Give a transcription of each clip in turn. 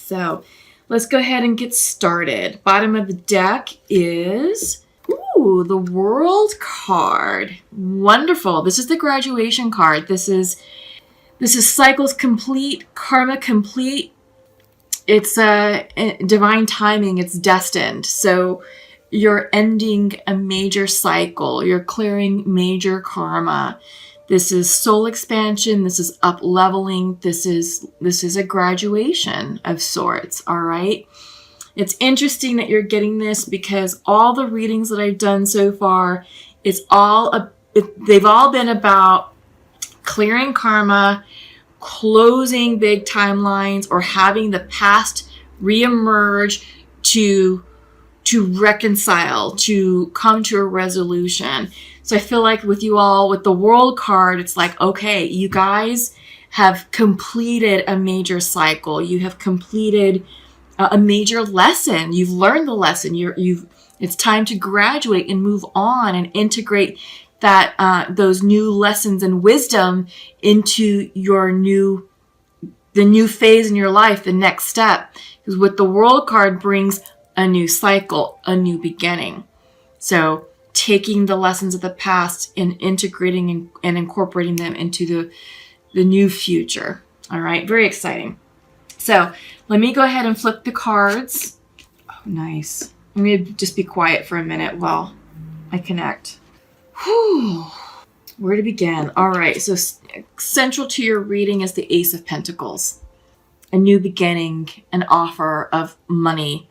So let's go ahead and get started. Bottom of the deck is, ooh, the World card. Wonderful. This is the graduation card. This is cycles complete, karma complete. It's divine timing. It's destined. So you're ending a major cycle. You're clearing major karma. This is soul expansion. This is up leveling. This is a graduation of sorts. All right. It's interesting that you're getting this because all the readings that I've done so far, they've all been about clearing karma, closing big timelines, or having the past reemerge to reconcile, to come to a resolution. So I feel like with you all, with the World card, it's like, okay, you guys have completed a major cycle. You have completed a major lesson. You've learned the lesson. It's time to graduate and move on and integrate those new lessons and wisdom into the new phase in your life, the next step. Because with the World card brings a new cycle, a new beginning. So taking the lessons of the past and integrating and incorporating them into the new future. All right, very exciting. So let me go ahead and flip the cards. Oh, nice. I'm going to just be quiet for a minute while I connect. Whew. Where to begin? All right, so central to your reading is the Ace of Pentacles. A new beginning, an offer of money,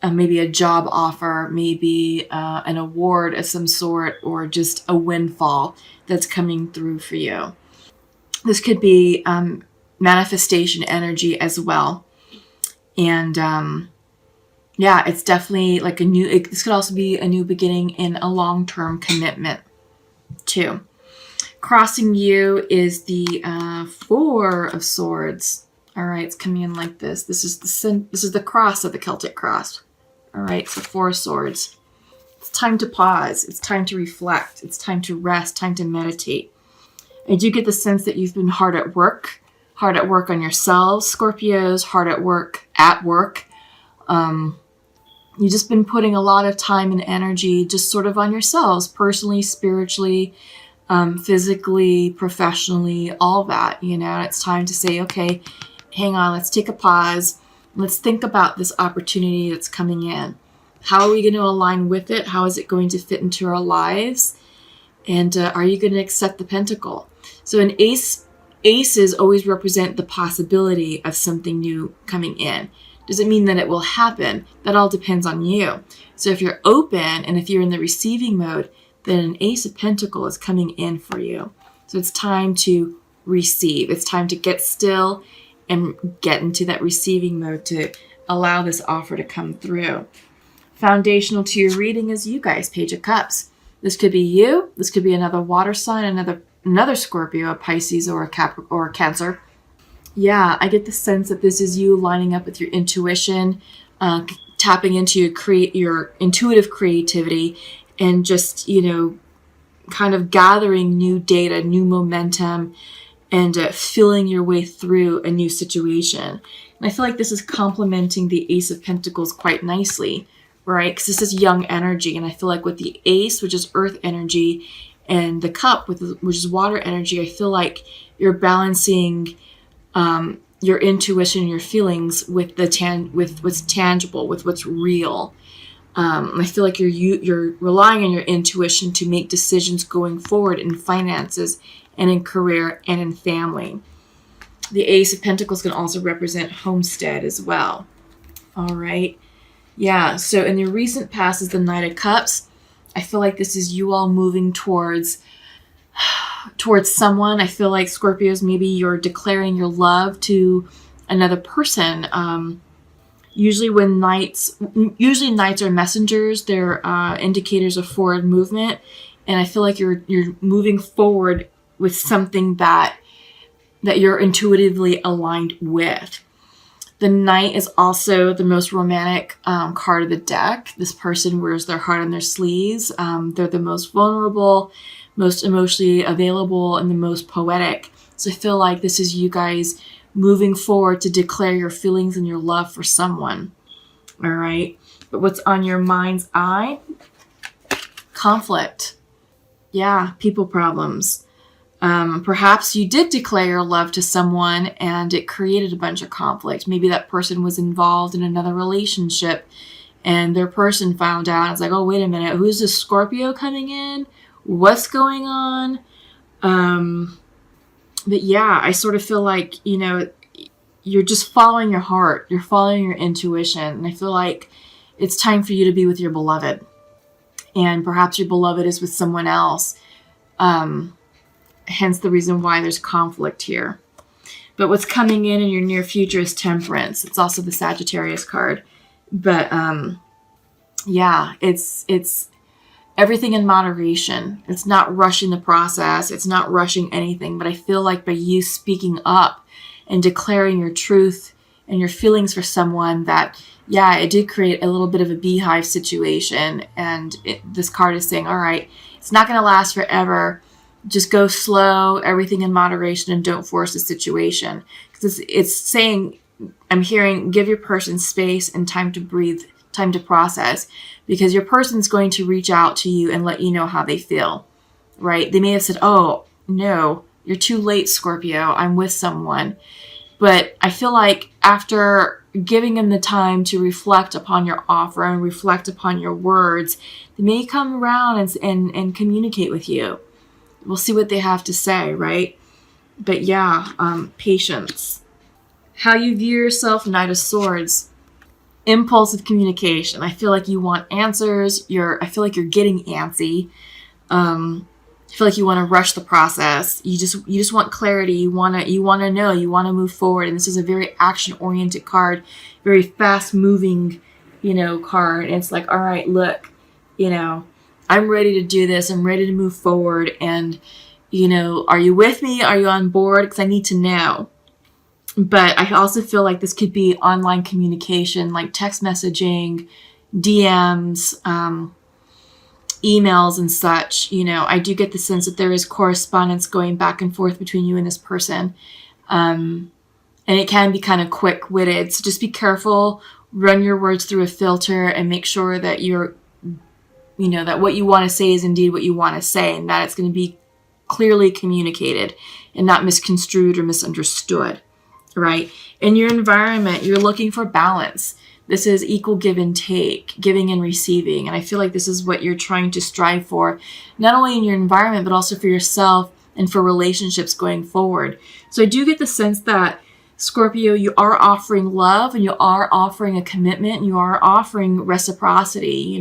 maybe a job offer, maybe an award of some sort, or just a windfall that's coming through for you. This could be manifestation energy as well. And it's definitely like this could also be a new beginning in a long-term commitment too. Crossing you is the Four of Swords. All right, it's coming in like this. This is the cross of the Celtic cross. All right, so Four of Swords. It's time to pause. It's time to reflect. It's time to rest, time to meditate. I do get the sense that you've been hard at work on yourselves, Scorpios, hard at work. You've just been putting a lot of time and energy just sort of on yourselves, personally, spiritually, physically, professionally, all that, It's time to say, okay, hang on, let's take a pause. Let's think about this opportunity that's coming in. How are we going to align with it? How is it going to fit into our lives? And are you going to accept the pentacle? So an aces always represent the possibility of something new coming in. Does it mean that it will happen? That all depends on you. So if you're open and if you're in the receiving mode, then an Ace of Pentacles is coming in for you. So it's time to receive. It's time to get still and get into that receiving mode to allow this offer to come through. Foundational to your reading is you guys, Page of Cups. This could be you. This could be another water sign, another Scorpio, a Pisces, or a Cancer. Yeah, I get the sense that this is you lining up with your intuition, tapping into your intuitive creativity, and just, kind of gathering new data, new momentum, and feeling your way through a new situation. And I feel like this is complementing the Ace of Pentacles quite nicely, right? Because this is young energy. And I feel like with the Ace, which is earth energy, and the Cup, which is water energy, I feel like you're balancing your intuition, your feelings with with what's tangible, with what's real. I feel like you're relying on your intuition to make decisions going forward in finances and in career and in family. The Ace of Pentacles can also represent homestead as well. All right. Yeah. So in the recent past is the Knight of Cups. I feel like this is you all moving towards someone. I feel like Scorpios, maybe you're declaring your love to another person. Usually knights are messengers. They're indicators of forward movement. And I feel like you're moving forward with something that you're intuitively aligned with. The Knight is also the most romantic card of the deck. This person wears their heart on their sleeves. They're the most vulnerable, most emotionally available, and the most poetic. So I feel like this is you guys moving forward to declare your feelings and your love for someone. All right. But what's on your mind's eye? Conflict. Yeah, people problems. Perhaps you did declare your love to someone and it created a bunch of conflict. Maybe that person was involved in another relationship and their person found out. And it's like, oh, wait a minute. Who's this Scorpio coming in? What's going on? But yeah, I sort of feel like, you're just following your heart. You're following your intuition. And I feel like it's time for you to be with your beloved. And perhaps your beloved is with someone else. Hence the reason why there's conflict here. But what's coming in your near future is Temperance. It's also the Sagittarius card. But yeah, it's everything in moderation. It's not rushing the process. It's not rushing anything. But I feel like by you speaking up and declaring your truth and your feelings for someone, that, yeah, it did create a little bit of a beehive situation. And this card is saying, all right, it's not going to last forever. Just go slow, everything in moderation, and don't force the situation. Because it's saying, I'm hearing, give your person space and time to breathe, time to process. Because your person's going to reach out to you and let you know how they feel, right? They may have said, oh, no, you're too late, Scorpio. I'm with someone. But I feel like after giving them the time to reflect upon your offer and reflect upon your words, they may come around and communicate with you. We'll see what they have to say, right? But yeah, patience. How you view yourself, Knight of Swords. Impulsive communication. I feel like you want answers. I feel like you're getting antsy. I feel like you want to rush the process. You just want clarity. You want to know. You want to move forward. And this is a very action-oriented card, very fast-moving, card. And it's like, all right, look, I'm ready to do this. I'm ready to move forward. And, are you with me? Are you on board? Because I need to know. But I also feel like this could be online communication, like text messaging, DMs, emails and such. I do get the sense that there is correspondence going back and forth between you and this person. And it can be kind of quick-witted. So just be careful, run your words through a filter, and make sure that that what you want to say is indeed what you want to say, and that it's going to be clearly communicated and not misconstrued or misunderstood, right? In your environment, you're looking for balance. This is equal give and take, giving and receiving. And I feel like this is what you're trying to strive for, not only in your environment, but also for yourself and for relationships going forward. So I do get the sense that, Scorpio, you are offering love and you are offering a commitment and you are offering reciprocity,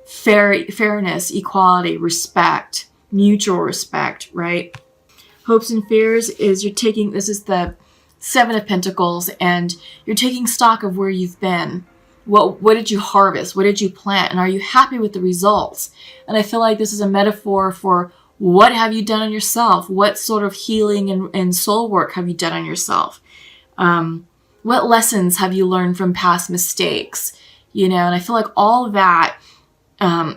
fairness, equality, respect, mutual respect, right? Hopes and fears is this is the Seven of Pentacles, and you're taking stock of where you've been. What did you harvest? What did you plant? And are you happy with the results? And I feel like this is a metaphor for what have you done on yourself? What sort of healing and soul work have you done on yourself? What lessons have you learned from past mistakes? And I feel like all of that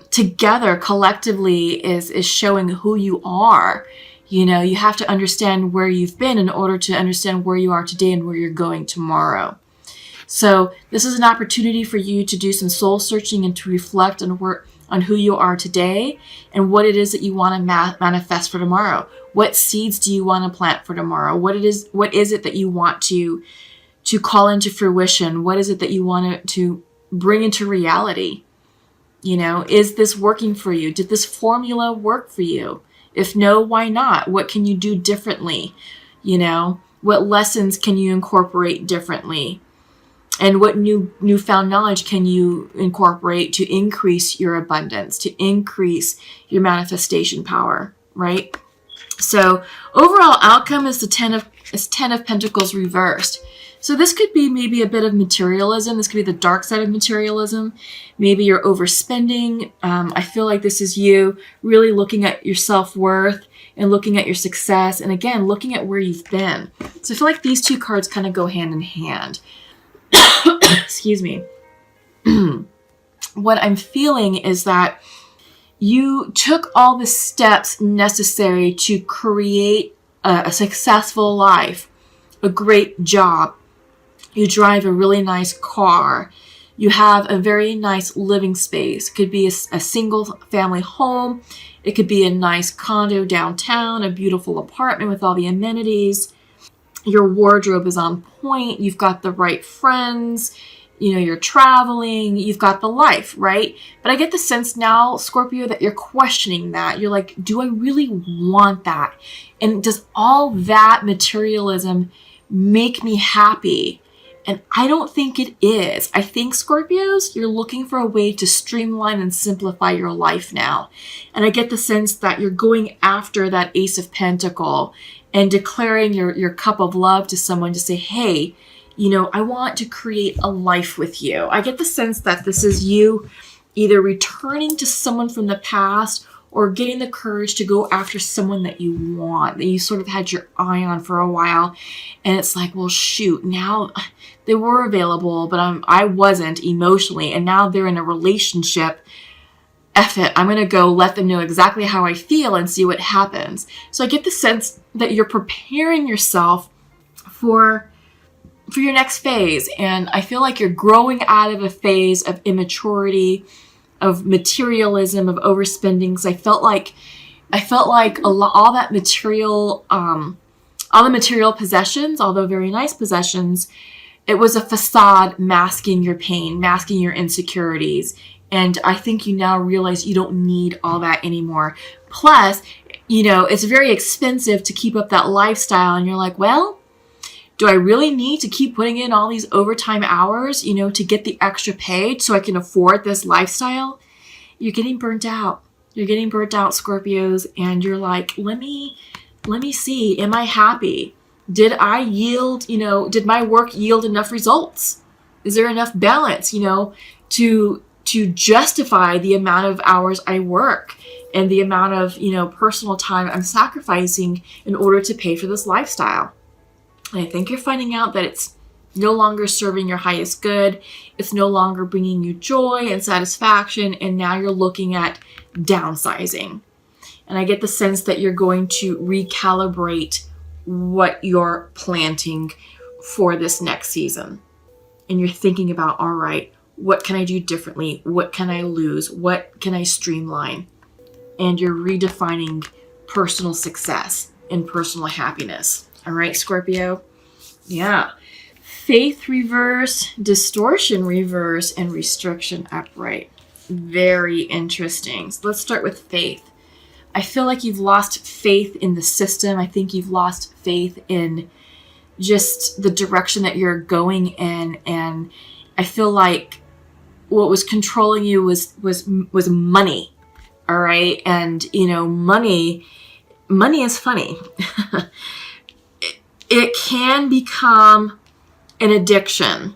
together collectively is showing who you are. You have to understand where you've been in order to understand where you are today and where you're going tomorrow. So this is an opportunity for you to do some soul searching and to reflect and work on who you are today and what it is that you want to manifest for tomorrow. What seeds do you want to plant for tomorrow? What is it that you want to call into fruition? What is it that you want to bring into reality? Is this working for you? Did this formula work for you? If no, why not? What can you do differently? What lessons can you incorporate differently? And what newfound knowledge can you incorporate to increase your abundance, to increase your manifestation power, right? So overall outcome is the 10 of Pentacles reversed. So this could be maybe a bit of materialism. This could be the dark side of materialism. Maybe you're overspending. I feel like this is you really looking at your self-worth and looking at your success. And again, looking at where you've been. So I feel like these two cards kind of go hand in hand. Excuse me. What I'm feeling is that you took all the steps necessary to create a successful life a great job. You drive a really nice car. You have a very nice living space. It could be a single family home. It could be a nice condo downtown, a beautiful apartment with all the amenities. Your wardrobe is on point. You've got the right friends. You're traveling. You've got the life, right? But I get the sense now, Scorpio, that you're questioning that. You're like, do I really want that? And does all that materialism make me happy? And I don't think it is. I think, Scorpios, you're looking for a way to streamline and simplify your life now. And I get the sense that you're going after that Ace of Pentacle and declaring your cup of love to someone to say, hey, I want to create a life with you. I get the sense that this is you either returning to someone from the past or getting the courage to go after someone that you want, that you sort of had your eye on for a while. And it's like, well, shoot, now they were available, but I wasn't emotionally. And now they're in a relationship. F it. I'm going to go let them know exactly how I feel and see what happens. So I get the sense that you're preparing yourself for your next phase. And I feel like you're growing out of a phase of immaturity, of materialism, of overspending. Because I felt like all that material, all the material possessions, although very nice possessions, it was a facade masking your pain, masking your insecurities. And I think you now realize you don't need all that anymore. Plus, it's very expensive to keep up that lifestyle. And you're like, well, do I really need to keep putting in all these overtime hours, to get the extra paid so I can afford this lifestyle? You're getting burnt out. You're getting burnt out, Scorpios. And you're like, let me see, am I happy? Did I yield, did my work yield enough results? Is there enough balance, to justify the amount of hours I work and the amount of, personal time I'm sacrificing in order to pay for this lifestyle? And I think you're finding out that it's no longer serving your highest good. It's no longer bringing you joy and satisfaction. And now you're looking at downsizing. And I get the sense that you're going to recalibrate what you're planting for this next season. And you're thinking about, all right, what can I do differently? What can I lose? What can I streamline? And you're redefining personal success and personal happiness. All right, Scorpio? Yeah. Faith reverse, distortion reverse, and restriction upright. Very interesting. So let's start with faith. I feel like you've lost faith in the system. I think you've lost faith in just the direction that you're going in. And I feel like what was controlling you was money. All right. And, money is funny. It can become an addiction,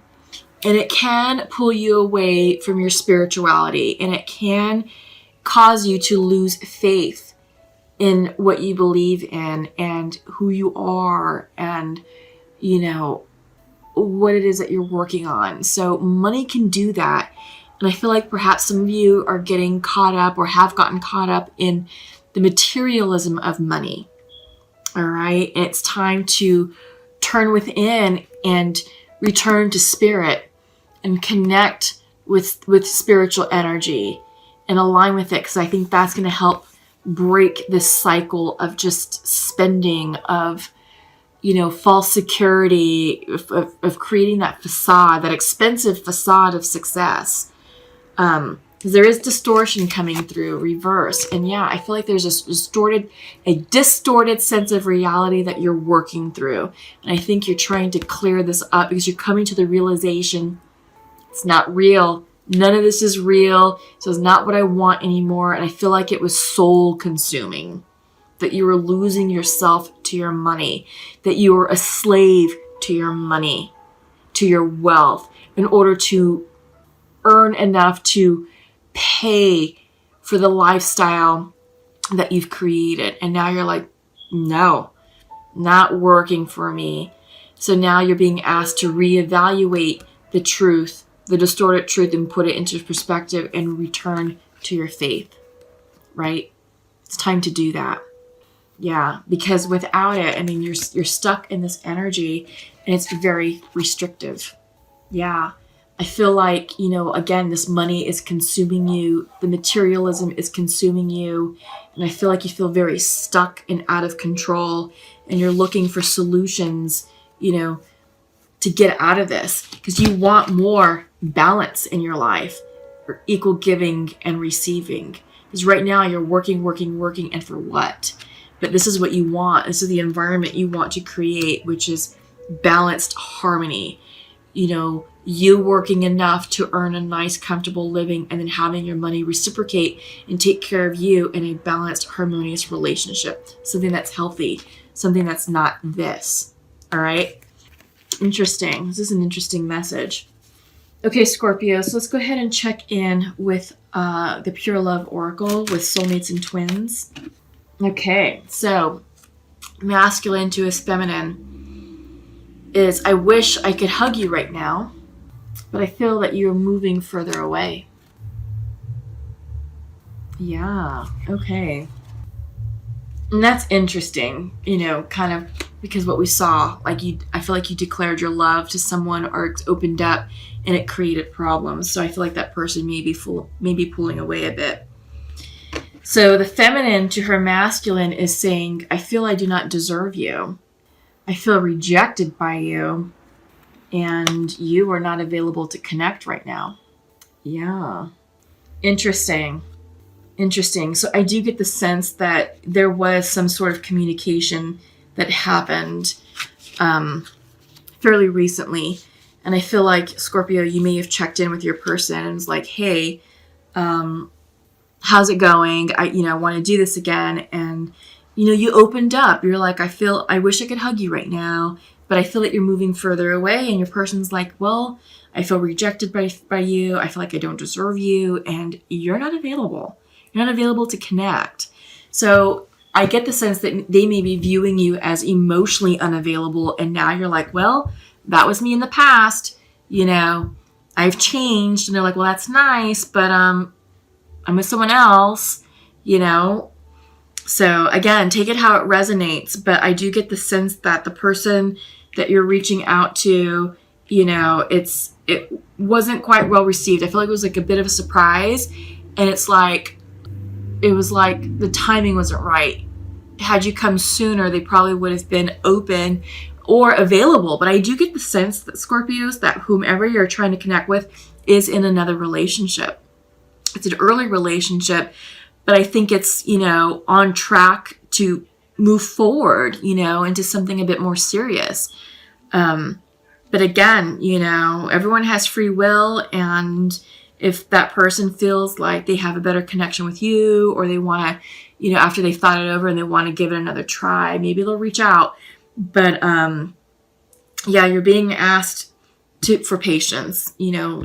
and it can pull you away from your spirituality, and it can cause you to lose faith in what you believe in and who you are and, what it is that you're working on. So money can do that. And I feel like perhaps some of you are getting caught up or have gotten caught up in the materialism of money. All right. And it's time to turn within and return to spirit and connect with spiritual energy and align with it. Because I think that's going to help break this cycle of just spending, of, false security, of creating that facade, that expensive facade of success. Because there is distortion coming through, reverse. And yeah, I feel like there's a distorted sense of reality that you're working through. And I think you're trying to clear this up because you're coming to the realization it's not real. None of this is real. So it's not what I want anymore. And I feel like it was soul consuming, that you were losing yourself to your money, that you were a slave to your money, to your wealth, in order to earn enough to pay for the lifestyle that you've created. And now you're like, no, not working for me. So now you're being asked to reevaluate the truth, the distorted truth, and put it into perspective and return to your faith, right? It's time to do that. Yeah, because without it, I mean, you're stuck in this energy and it's very restrictive. Yeah. I feel like, again, this money is consuming you. The materialism is consuming you. And I feel like you feel very stuck and out of control. And you're looking for solutions, to get out of this. Because you want more balance in your life, or equal giving and receiving. Because right now you're working, and for what? But this is what you want. This is the environment you want to create, which is balanced harmony. You working enough to earn a nice, comfortable living, and then having your money reciprocate and take care of you in a balanced, harmonious relationship. Something that's healthy, something that's not this. All right? Interesting. This is an interesting message. Okay, Scorpio, so let's go ahead and check in with the Pure Love Oracle with soulmates and twins. Okay, so masculine to his feminine is, I wish I could hug you right now, but I feel that you're moving further away. Yeah, okay. And that's interesting, kind of because what we saw, I feel like you declared your love to someone or it's opened up and it created problems. So I feel like that person may be pulling away a bit. So the feminine to her masculine is saying, I feel I do not deserve you. I feel rejected by you. And you are not available to connect right now. Yeah. Interesting. So I do get the sense that there was some sort of communication that happened fairly recently. And I feel like, Scorpio, you may have checked in with your person and was like, hey, how's it going? I want to do this again. And, you opened up. You're like, I wish I could hug you right now, but I feel that you're moving further away. And your person's like, well, I feel rejected by you. I feel like I don't deserve you. And you're not available. You're not available to connect. So I get the sense that they may be viewing you as emotionally unavailable. And now you're like, well, that was me in the past. I've changed. And they're like, well, that's nice, but I'm with someone else, So again, take it how it resonates. But I do get the sense that the person that you're reaching out to, it wasn't quite well received. I feel like it was like a bit of a surprise. And it was like the timing wasn't right. Had you come sooner, they probably would have been open or available. But I do get the sense that Scorpios, that whomever you're trying to connect with is in another relationship. It's an early relationship, but I think it's, on track to move forward, into something a bit more serious. But again, everyone has free will, and if that person feels like they have a better connection with you, or they want to, after they've thought it over and they want to give it another try, maybe they'll reach out. But you're being asked for patience.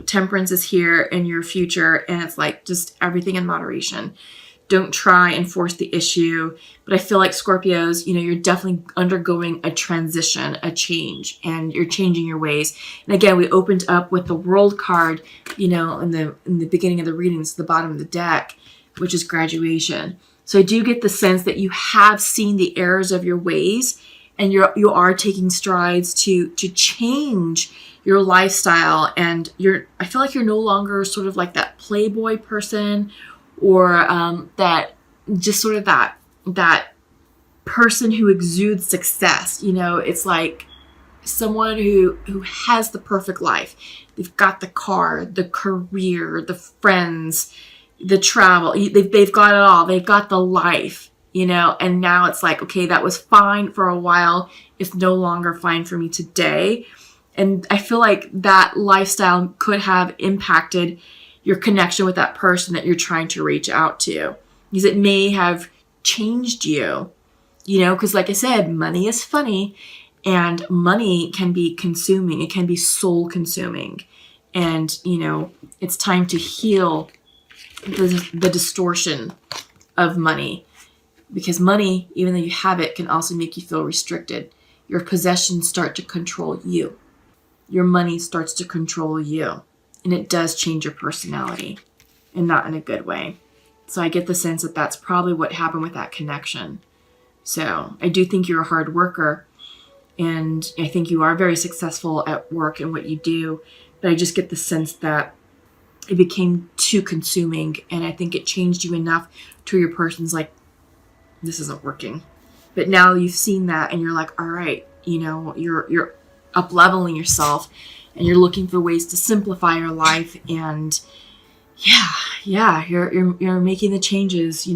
Temperance is here in your future, and it's like just everything in moderation. Don't try and force the issue. But I feel like Scorpios, you're definitely undergoing a transition, a change, and you're changing your ways. And again, we opened up with the World card, in the beginning of the readings, the bottom of the deck, which is graduation. So I do get the sense that you have seen the errors of your ways, and you are taking strides to change your lifestyle. And I feel like you're no longer sort of like that playboy person, or that just sort of that person who exudes success. It's like someone who has the perfect life. They've got the car, the career, the friends, the travel. They've got it all. They've got the life, and now it's like, okay, that was fine for a while. It's no longer fine for me today. And I feel like that lifestyle could have impacted your connection with that person that you're trying to reach out to, because it may have changed you, because like I said, money is funny, and money can be consuming. It can be soul consuming. And, it's time to heal the distortion of money, because money, even though you have it, can also make you feel restricted. Your possessions start to control you. Your money starts to control you. And it does change your personality, and not in a good way. So I get the sense that that's probably what happened with that connection. So I do think you're a hard worker, and I think you are very successful at work and what you do. But I just get the sense that it became too consuming, and I think it changed you enough to your person's like, this isn't working. But now you've seen that, and you're like, all right, you're up leveling yourself, and you're looking for ways to simplify your life. And you're making the changes,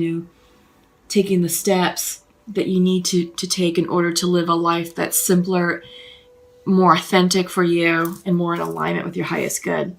taking the steps that you need to take in order to live a life that's simpler, more authentic for you, and more in alignment with your highest good.